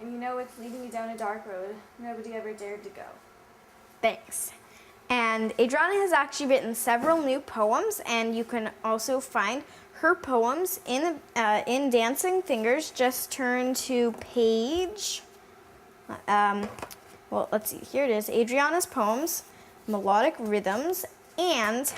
and you know it's leading you down a dark road nobody ever dared to go. Thanks. And Adriana has actually written several new poems, and you can also find her poems in Dancing Fingers. Just turn to page, well, let's see, here it is, Adriana's Poems, Melodic Rhythms, and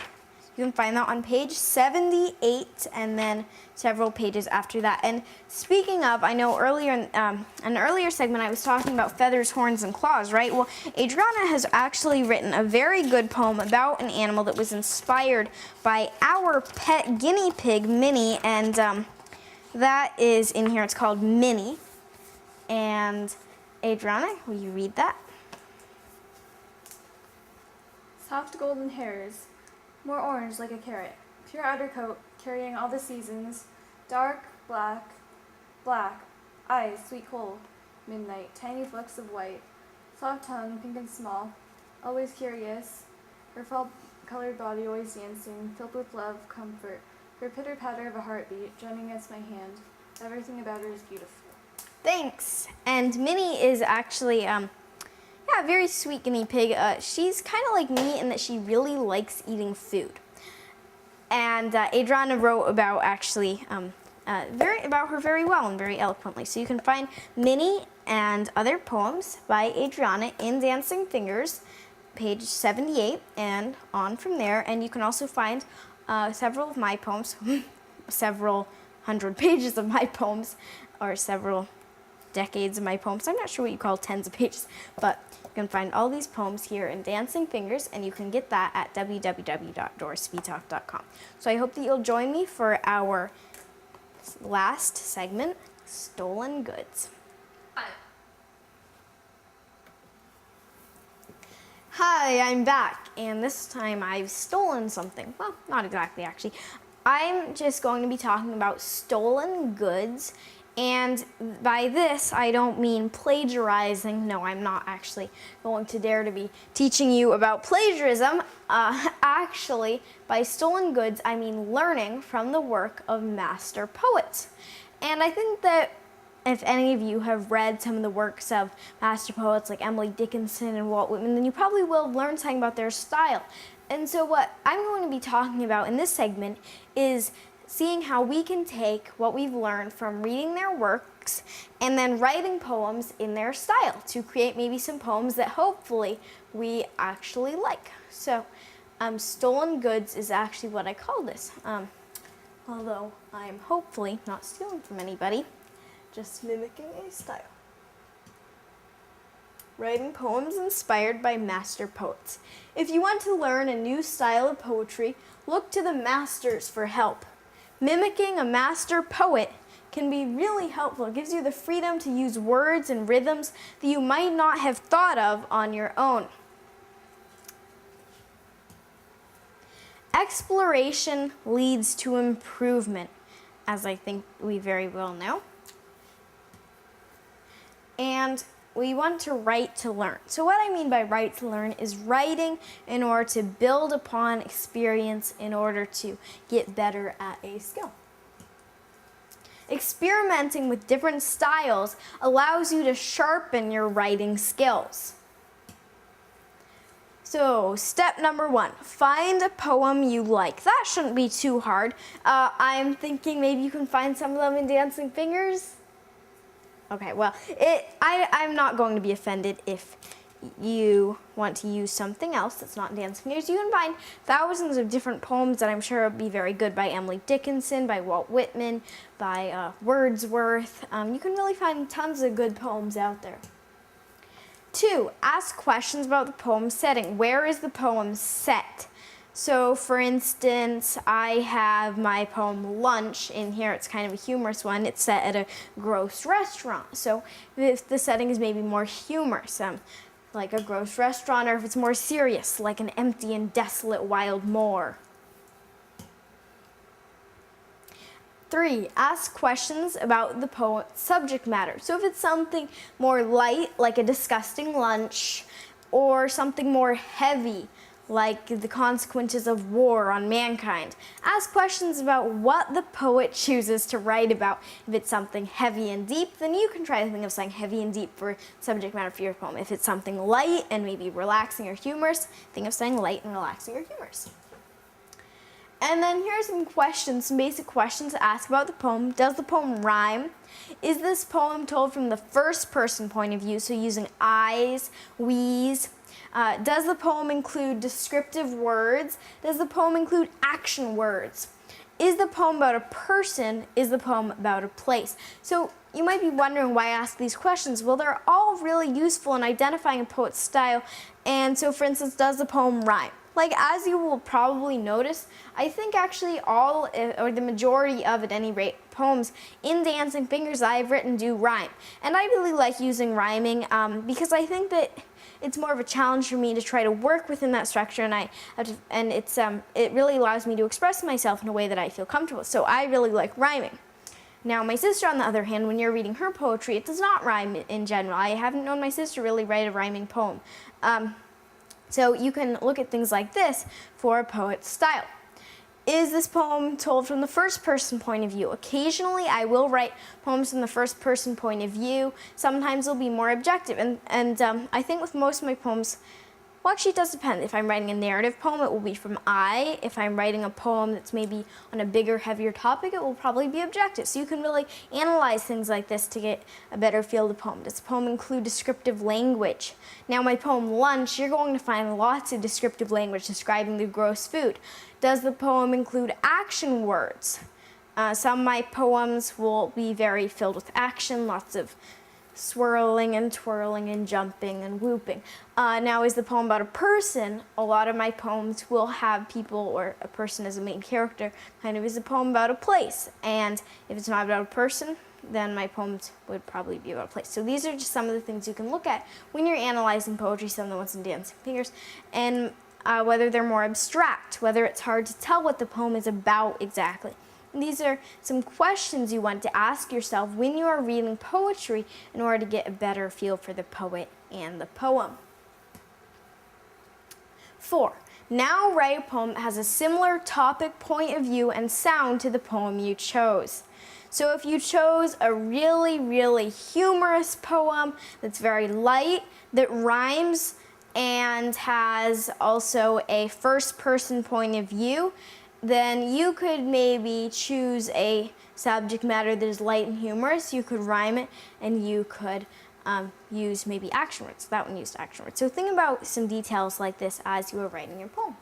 you can find that on page 78 and then several pages after that. And speaking of, I know earlier in an earlier segment I was talking about feathers, horns, and claws, right? Well, Adriana has actually written a very good poem about an animal that was inspired by our pet guinea pig, Minnie, and that is in here. It's called Minnie. And Adriana, will you read that? Soft golden hairs, more orange like a carrot, pure outer coat, carrying all the seasons, dark, black, eyes, sweet coal, midnight, tiny flecks of white, soft tongue, pink and small, always curious, her fall-colored body always dancing, filled with love, comfort, her pitter-patter of a heartbeat, drumming against my hand, everything about her is beautiful. Thanks. And Minnie is actually, a very sweet guinea pig. She's kind of like me in that she really likes eating food. And Adriana wrote about actually about her very well and very eloquently. So you can find Minnie and other poems by Adriana in Dancing Fingers, page 78 and on from there. And you can also find several of my poems, several hundred pages of my poems, or several decades of my poems. I'm not sure what you call tens of pages, but you can find all these poems here in Dancing Fingers, and you can get that at www.dorisvtalk.com. So I hope that you'll join me for our last segment, Stolen Goods. Hi, I'm back, and this time I've stolen something. Well, not exactly, actually. I'm just going to be talking about stolen goods. And by this, I don't mean plagiarizing. No, I'm not actually going to dare to be teaching you about plagiarism. Actually, by stolen goods, I mean learning from the work of master poets. And I think that if any of you have read some of the works of master poets like Emily Dickinson and Walt Whitman, then you probably will have learned something about their style. And so what I'm going to be talking about in this segment is seeing how we can take what we've learned from reading their works and then writing poems in their style to create maybe some poems that hopefully we actually like. So stolen goods is actually what I call this, although I'm hopefully not stealing from anybody, just mimicking a style. Writing poems inspired by master poets. If you want to learn a new style of poetry, look to the masters for help. Mimicking a master poet can be really helpful. It gives you the freedom to use words and rhythms that you might not have thought of on your own. Exploration leads to improvement, as I think we very well know. And we want to write to learn. So what I mean by write to learn is writing in order to build upon experience in order to get better at a skill. Experimenting with different styles allows you to sharpen your writing skills. So step number 1, find a poem you like. That shouldn't be too hard. I'm thinking maybe you can find some of them in Dancing Fingers. Okay, well, I'm not going to be offended if you want to use something else that's not Dancing Fingers. You can find thousands of different poems that I'm sure would be very good by Emily Dickinson, by Walt Whitman, by Wordsworth. You can really find tons of good poems out there. 2, ask questions about the poem setting. Where is the poem set? So, for instance, I have my poem Lunch in here. It's kind of a humorous one. It's set at a gross restaurant. So, if the setting is maybe more humorous, like a gross restaurant, or if it's more serious, like an empty and desolate wild moor. 3, ask questions about the poem's subject matter. So, if it's something more light, like a disgusting lunch, or something more heavy, like the consequences of war on mankind. Ask questions about what the poet chooses to write about. If it's something heavy and deep, then you can try to think of something heavy and deep for subject matter for your poem. If it's something light and maybe relaxing or humorous, think of something light and relaxing or humorous. And then here are some questions, some basic questions to ask about the poem. Does the poem rhyme? Is this poem told from the first person point of view, so using I's, we's? Does the poem include descriptive words? Does the poem include action words? Is the poem about a person? Is the poem about a place? So you might be wondering why I ask these questions. Well, they're all really useful in identifying a poet's style. And so, for instance, does the poem rhyme? Like, as you will probably notice, I think actually all, or the majority of, at any rate, poems in Dancing Fingers that I've written do rhyme. And I really like using rhyming because I think that it's more of a challenge for me to try to work within that structure, and it really allows me to express myself in a way that I feel comfortable. So I really like rhyming. Now, my sister, on the other hand, when you're reading her poetry, it does not rhyme in general. I haven't known my sister really write a rhyming poem. So you can look at things like this for a poet's style. Is this poem told from the first person point of view? Occasionally I will write poems from the first person point of view. Sometimes they'll be more objective. And I think with most of my poems, well, actually it does depend. If I'm writing a narrative poem, it will be from I. If I'm writing a poem that's maybe on a bigger, heavier topic, it will probably be objective. So you can really analyze things like this to get a better feel of the poem. Does the poem include descriptive language? Now, my poem Lunch, you're going to find lots of descriptive language describing the gross food. Does the poem include action words? Some of my poems will be very filled with action, lots of swirling and twirling and jumping and whooping. Now, is the poem about a person? A lot of my poems will have people or a person as a main character. Kind of is a poem about a place. And if it's not about a person, then my poems would probably be about a place. So these are just some of the things you can look at when you're analyzing poetry, some of the ones in Dancing Fingers, and whether they're more abstract, whether it's hard to tell what the poem is about exactly. These are some questions you want to ask yourself when you are reading poetry in order to get a better feel for the poet and the poem. 4. Now write a poem that has a similar topic, point of view, and sound to the poem you chose. So if you chose a really, really humorous poem that's very light, that rhymes, and has also a first-person point of view, then you could maybe choose a subject matter that is light and humorous. You could rhyme it, and you could use maybe action words. That one used action words. So think about some details like this as you are writing your poem.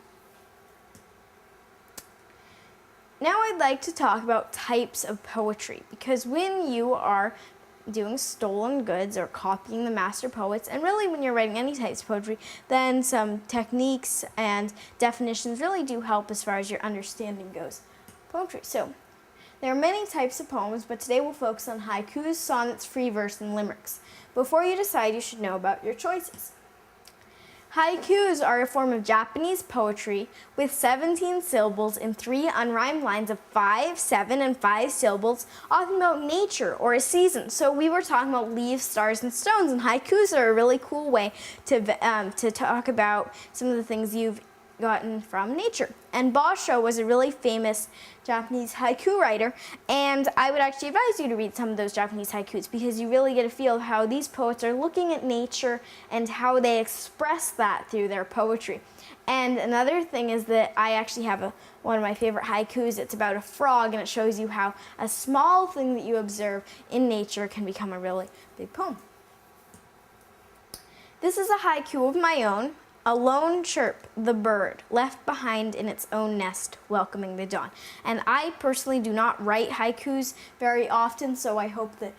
Now I'd like to talk about types of poetry, because when you are doing stolen goods or copying the master poets, and really when you're writing any types of poetry, then some techniques and definitions really do help as far as your understanding goes. Poetry. So there are many types of poems, but today we'll focus on haikus, sonnets, free verse, and limericks. Before you decide, you should know about your choices. Haikus are a form of Japanese poetry with 17 syllables in 3 unrhymed lines of 5, 7, and 5 syllables, often about nature or a season. So we were talking about leaves, stars, and stones, and haikus are a really cool way to talk about some of the things you've gotten from nature. And Basho was a really famous Japanese haiku writer, and I would actually advise you to read some of those Japanese haikus because you really get a feel of how these poets are looking at nature and how they express that through their poetry. And another thing is that I actually have one of my favorite haikus. It's about a frog, and it shows you how a small thing that you observe in nature can become a really big poem. This is a haiku of my own. A lone chirp, the bird, left behind in its own nest, welcoming the dawn. And I personally do not write haikus very often, so I hope that